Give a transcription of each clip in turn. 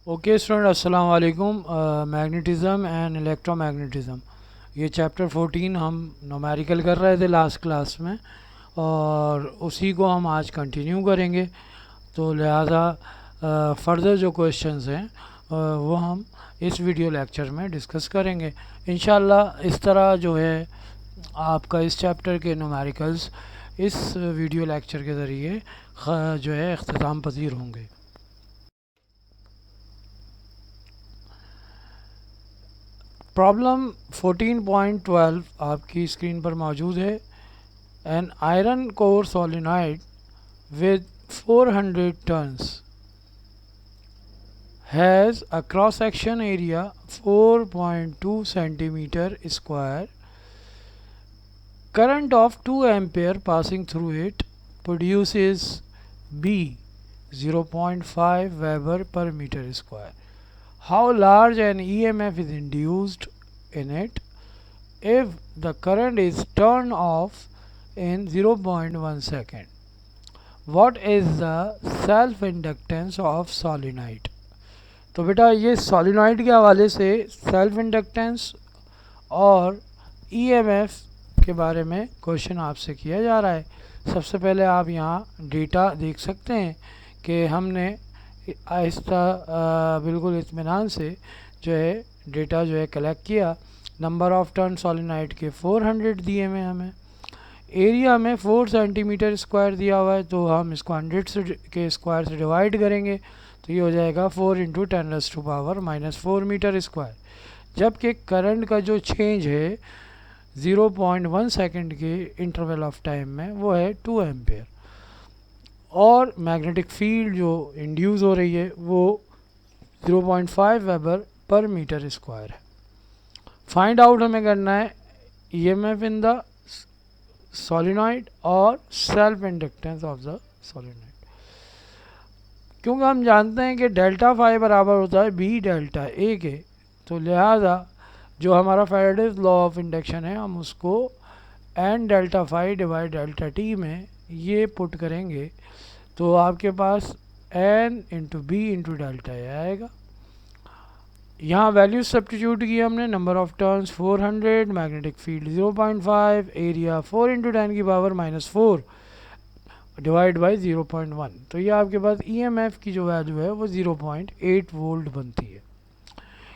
Okay student, अस्सलाम वालेकुम। Magnetism and इलेक्ट्रोमैग्नेटिज़म, ये चैप्टर 14 हम नोमेरिकल कर रहे थे लास्ट क्लास में, और उसी को हम आज कंटिन्यू करेंगे। तो लिहाजा फर्दर जो क्वेश्चंस हैं वो हम इस वीडियो लेक्चर में डिस्कस करेंगे इंशाल्लाह। इस तरह जो है आपका इस चैप्टर के नोमेरिकल्स इस वीडियो लेक्चर के ज़रिए जो है इख्तिताम पजीर होंगे। प्रॉब्लम 14.12 आपकी स्क्रीन पर मौजूद है। An iron core solenoid with 400 tons has a cross section area 4.2 centimeter square. Current of 2 ampere passing through it produces B 0.5 Weber per meter square. How large an EMF is induced in it if the current is turned off in 0.1 second? What is the self inductance of solenoid? तो बेटा ये solenoid के हवाले से self inductance और EMF के बारे में क्वेश्चन आपसे किया जा रहा है। सबसे पहले आप यहाँ डेटा देख सकते हैं कि हमने आहिस्ता बिल्कुल इत्मीनान से जो है डेटा जो है कलेक्ट किया। नंबर ऑफ टर्न सोलिनॉइड के 400 दिए हुए हमें, एरिया में 4 सेंटीमीटर स्क्वायर दिया हुआ है, तो हम इसको 100 से के स्क्वायर से डिवाइड करेंगे तो ये हो जाएगा 4 इंटू 10⁻⁻⁴ मीटर स्क्वायर। जबकि करंट का जो चेंज है 0.1 सेकंड के इंटरवल ऑफ टाइम में वो है 2 एम्पेयर, और मैग्नेटिक फील्ड जो इंड्यूस हो रही है वो 0.5 वेबर पर मीटर स्क्वायर है। फाइंड आउट हमें करना है ईएमएफ इन द सोलिनॉइड और self inductance of the solenoid, क्योंकि हम जानते हैं कि डेल्टा फाई बराबर होता है बी डेल्टा ए के। तो लिहाजा जो हमारा फैराडेज लॉ ऑफ इंडक्शन है हम उसको N delta phi divide delta T में ये पुट करेंगे तो आपके पास N into B into delta A आएगा। यहाँ वैल्यू सब्स्टिट्यूट की हमने, number of turns 400, magnetic field 0.5, area 4 into 10⁻⁻⁴ divide by 0.1। तो ये आपके पास ईएमएफ की जो वैल्यू है वो 0.8 वोल्ट बनती है।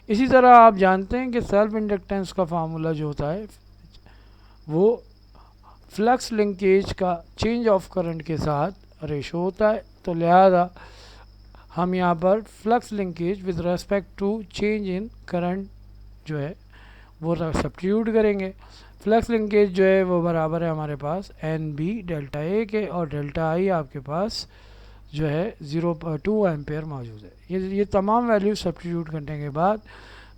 इसी तरह आप जानते हैं कि सेल्फ इंडक्टेंस का फार्मूला जो होता है वो फ्लक्स लिंकेज का चेंज ऑफ करंट के साथ रेशो होता है। तो लिहाजा हम यहाँ पर flux linkage with respect to change in current जो है वो सब्स्टिट्यूट करेंगे। फ्लक्स लिंकेज जो है वो बराबर है हमारे पास एन बी डेल्टा ए के, और डेल्टा आई आपके पास जो है 0.2 एम्पेयर मौजूद है। ये तमाम वैल्यू सब्स्टिट्यूट करने के बाद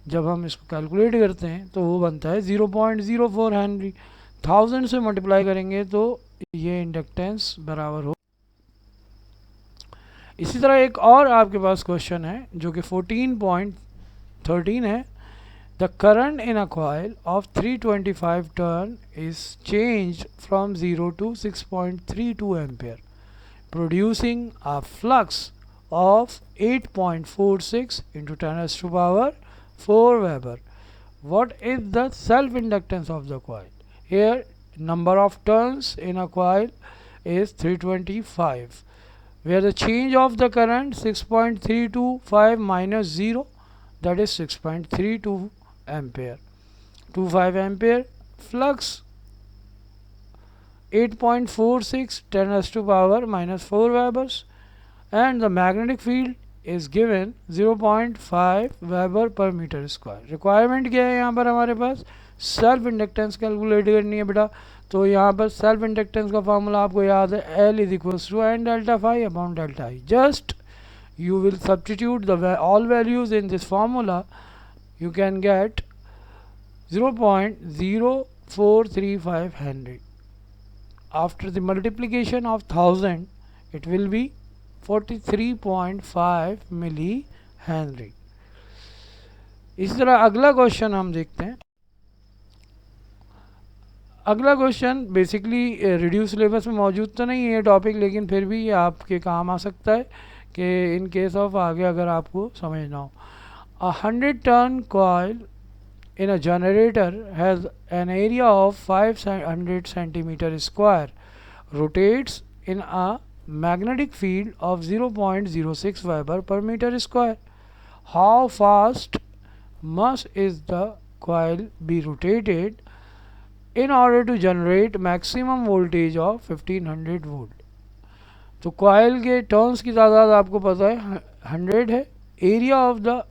जब हम इसको कैलकुलेट करते हैं तो वो बनता है 0.04 हेनरी। 1000 से मल्टीप्लाई करेंगे तो ये इंडक्टेंस बराबर हो। इसी तरह एक और आपके पास क्वेश्चन है जो कि 14.13 है। The current in a coil of 325 turn is changed from 0 to 6.32 ampere, producing a flux of 8.46 into 10⁻⁴ Weber. What is the self-inductance of the coil? Here number of turns in a coil is 325, where the change of the current 6.325 minus 0, that is 6.32 ampere, 25 ampere, flux 8.46 10⁻⁻⁴ Webers, and the magnetic field is given 0.5 Weber per meter square. Requirement क्या है यहाँ पर हमारे पास? Self inductance calculate करनी है बेटा। तो यहाँ पर सेल्फ इंडक्टेंस का फार्मूला आपको याद है, L is equals to N delta phi upon delta I. Just you will substitute all values in this formula, you can get 0.0435 Henry. After the multiplication of 1000 it will be 43.5 milli henry. इसी तरह अगला question हम देखते हैं। अगला question basically reduce syllabus में मौजूद तो नहीं है ये टॉपिक, लेकिन फिर भी ये आपके काम आ सकता है कि इन केस ऑफ आगे अगर आपको समझना हो, 100 turn coil in a generator has an area of 500 centimeter square, rotates in a magnetic field of 0.06 Weber per meter square. How fast must is the coil be rotated in order to generate maximum voltage of 1500 volt? तो coil के turns की तादाद आपको पता है 100 है, area of the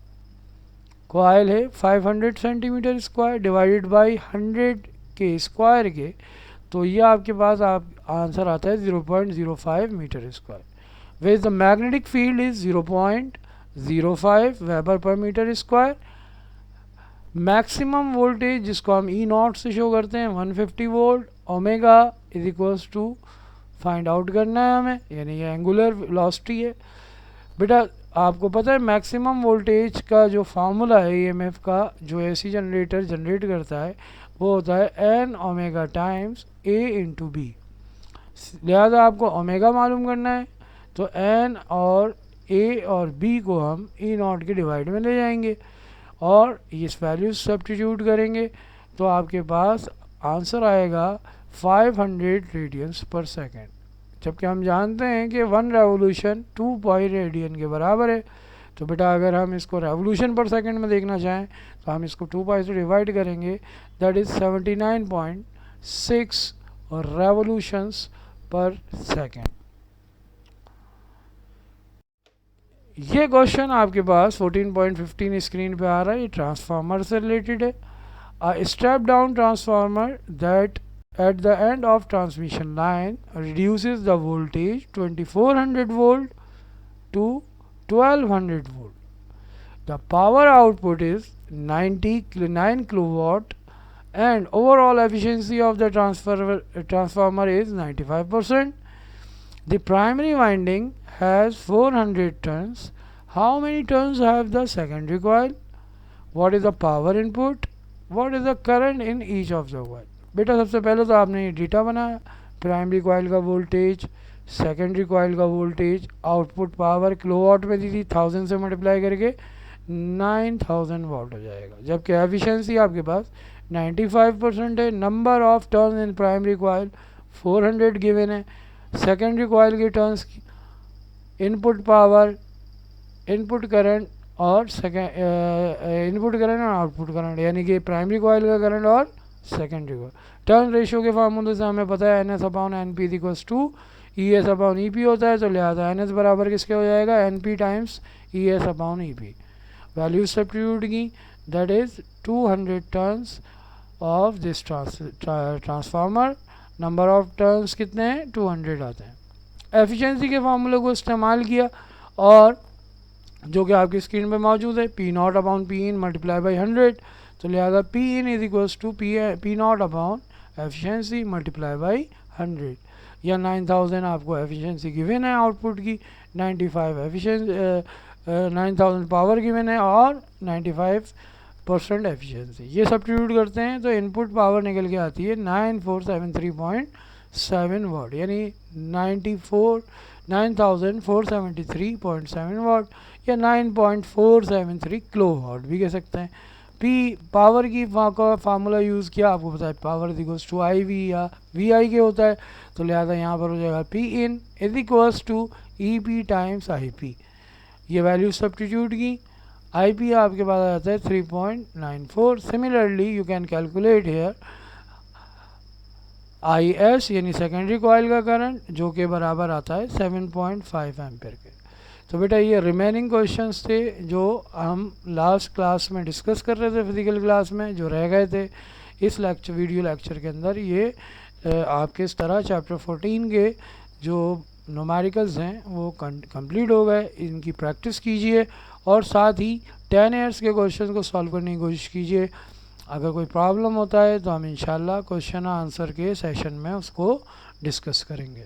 coil है 500 centimetre square divided by 100 के स्क्वायर के, तो ये आपके पास आप आंसर आता है 0.05 metre square. Where the magnetic field is 0.05 weber per metre square. Maximum voltage जिसको हम ई नॉट से शो करते हैं 150 volt, omega is equals to find out करना है हमें, यानी ये एंगुलर वेलोसिटी है। बेटा आपको पता है मैक्सिमम वोल्टेज का जो फार्मूला है ईएमएफ का, जो एसी जनरेटर जनरेट करता है वो होता है एन ओमेगा टाइम्स ए इंटू बी। लिहाजा आपको ओमेगा मालूम करना है, तो एन और ए और बी को हम ई नॉट के डिवाइड में ले जाएंगे और इस वैल्यू सब्स्टिट्यूट करेंगे, तो आपके पास आंसर आएगा 500 रेडियंस पर सेकेंड। जबकि हम जानते हैं कि 1 रेवोल्यूशन 2 पाई रेडियन के बराबर है। तो बेटा अगर हम इसको रेवोल्यूशन पर सेकंड में देखना चाहें तो हम इसको 2 पाई से डिवाइड करेंगे, दैट इज़ 79.6 रेवोल्यूशंस पर सेकंड। ये क्वेश्चन आपके पास 14.15 स्क्रीन पे आ रहा है, ये ट्रांसफार्मर से रिलेटेड है। A step down transformer that at the end of transmission line reduces the voltage 2400 volt to 1200 volt. The power output is 99 kilowatt and overall efficiency of the transformer is 95%. The primary winding has 400 turns. How many turns have the secondary coil? What is the power input? What is the current in each of the coil? बेटा सबसे पहले तो आपने ये data बनाया, primary coil का voltage, secondary coil का voltage, output power kilowatt में दी थी, 1000 से मल्टीप्लाई करके 9000 वाट हो जाएगा। जबकि एफिशिएंसी आपके पास 95% है। Number of turns in primary coil 400 given है। सेकेंडरी कॉइल के टर्न्स की इनपुट पावर, इनपुट करंट और इनपुट करंट और आउटपुट करंट, यानी कि प्राइमरी कॉइल का करंट और सेकेंडरी को। टर्न रेशियो के फार्मूले से हमें पता है N S upon N P equals to E S upon E P होता है, तो लिहाजा एन एस बराबर किसके हो जाएगा, N P times E S upon E P. Value substitute की, that is 200 turns of this transformer. Number of turns कितने हैं, 200 आते हैं। एफिशिएंसी के फार्मूले को इस्तेमाल किया और जो कि आपकी स्क्रीन पे मौजूद है, P not upon P in multiply by 100, तो लिहाजा P in is equals to P not upon efficiency multiply by 100, या 9000 आपको एफिशिएंसी गिवन है आउटपुट की, 95 एफिशिएंसी 9000 पावर गिवन है और 95% एफिशिएंसी। ये सब्स्टिट्यूट करते हैं तो इनपुट पावर निकल के आती है 9473.7 वाट, यानी 9473.7 वाट या 9.473 किलो वाट भी कह सकते हैं। पी पावर की का फार्मूला यूज़ किया, आपको पता है power is equals to I V या वी आई के होता है, तो लिहाजा यहाँ पर हो जाएगा P in is equals to E P times I P. ये वैल्यू सब्स्टिट्यूट की, आई पी आपके पास आ जाता है 3.94। Similarly you can calculate here I S यानी सेकेंडरी कॉइल का करंट, जो कि बराबर आता है 7.5 एम्पेयर के। तो बेटा ये रिमेनिंग क्वेश्चंस थे जो हम लास्ट क्लास में डिस्कस कर रहे थे, फिजिकल क्लास में जो रह गए थे इस वीडियो लेक्चर के अंदर। ये आपके इस तरह चैप्टर 14 के जो न्यूमेरिकल्स हैं वो कंप्लीट हो गए। इनकी प्रैक्टिस कीजिए और साथ ही 10 ईयर्स के क्वेश्चन को सॉल्व करने की कोशिश कीजिए। अगर कोई प्रॉब्लम होता है तो हम इंशाल्लाह क्वेश्चन आंसर के सेशन में उसको डिस्कस करेंगे।